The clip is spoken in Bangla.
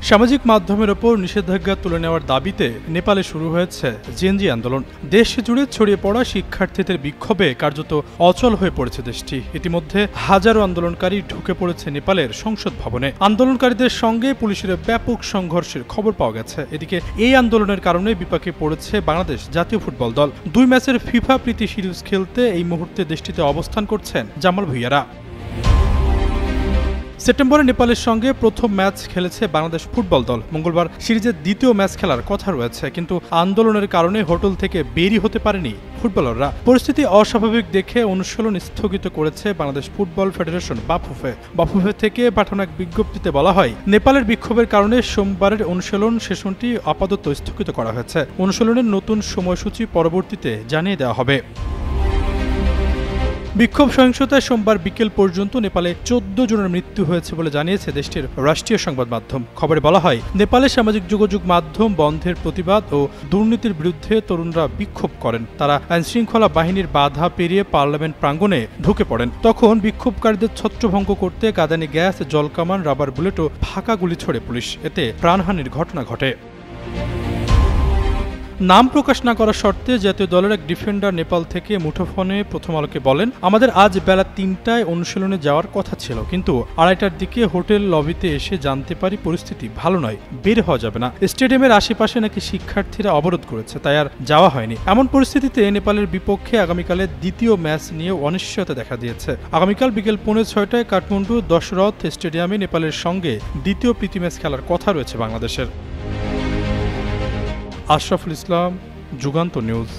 সামাজিক মাধ্যমের ওপর নিষেধাজ্ঞা তুলে নেওয়ার দাবিতে নেপালে শুরু হয়েছে জেনজি আন্দোলন। দেশ জুড়ে ছড়িয়ে পড়া শিক্ষার্থীদের বিক্ষোভে কার্যত অচল হয়ে পড়েছে দেশটি। ইতিমধ্যে হাজারো আন্দোলনকারী ঢুকে পড়েছে নেপালের সংসদ ভবনে। আন্দোলনকারীদের সঙ্গে পুলিশের ব্যাপক সংঘর্ষের খবর পাওয়া গেছে। এদিকে এই আন্দোলনের কারণে বিপাকে পড়েছে বাংলাদেশ জাতীয় ফুটবল দল। ২ ম্যাচের ফিফা প্রীতি সিরিজ খেলতে এই মুহূর্তে দেশটিতে অবস্থান করছেন জামাল ভুঁইয়ারা। সেপ্টেম্বরে নেপালের সঙ্গে প্রথম ম্যাচ খেলেছে বাংলাদেশ ফুটবল দল। মঙ্গলবার সিরিজের দ্বিতীয় ম্যাচ খেলার কথা রয়েছে, কিন্তু আন্দোলনের কারণে হোটেল থেকে বেরই হতে পারেনি ফুটবলাররা। পরিস্থিতি অস্বাভাবিক দেখে অনুশীলন স্থগিত করেছে বাংলাদেশ ফুটবল ফেডারেশন বাফুফে থেকে পাঠানো এক বিজ্ঞপ্তিতে বলা হয়, নেপালের বিক্ষোভের কারণে সোমবারের অনুশীলন সেশনটি আপাতত স্থগিত করা হয়েছে। অনুশীলনের নতুন সময়সূচি পরবর্তীতে জানিয়ে দেওয়া হবে। বিক্ষোভ সহিংসতায় সোমবার বিকেল পর্যন্ত নেপালে ১৪ জনের মৃত্যু হয়েছে বলে জানিয়েছে দেশটির রাষ্ট্রীয় সংবাদ মাধ্যম। খবরে বলা হয়, নেপালে সামাজিক যোগাযোগ মাধ্যম বন্ধের প্রতিবাদ ও দুর্নীতির বিরুদ্ধে তরুণরা বিক্ষোভ করেন। তারা আইনশৃঙ্খলা বাহিনীর বাধা পেরিয়ে পার্লামেন্ট প্রাঙ্গণে ঢুকে পড়েন। তখন বিক্ষোভকারীদের ছত্রভঙ্গ করতে কাঁদানে গ্যাস, জলকামান, রাবার বুলেট ও ফাঁকা গুলি ছোড়ে পুলিশ। এতে প্রাণহানির ঘটনা ঘটে। নাম প্রকাশ না করার শর্তে জাতীয় দলের এক ডিফেন্ডার নেপাল থেকে মুঠোফোনে প্রথম আলোকে বলেন, আমাদের আজ বেলা ৩টায় অনুশীলনে যাওয়ার কথা ছিল, কিন্তু ২:৩০টার দিকে হোটেল লবিতে এসে জানতে পারি পরিস্থিতি ভালো নয়, বের হওয়া যাবে না। স্টেডিয়ামের আশেপাশে নাকি শিক্ষার্থীরা অবরোধ করেছে, তাই আর যাওয়া হয়নি। এমন পরিস্থিতিতে নেপালের বিপক্ষে আগামীকালের দ্বিতীয় ম্যাচ নিয়ে অনিশ্চয়তা দেখা দিয়েছে। আগামীকাল বিকেল ৫:৩০টায় কাঠমান্ডু দশরথ স্টেডিয়ামে নেপালের সঙ্গে দ্বিতীয় প্রীতি ম্যাচ খেলার কথা রয়েছে বাংলাদেশের। আশরাফুল ইসলাম, যুগান্ত নিউজ।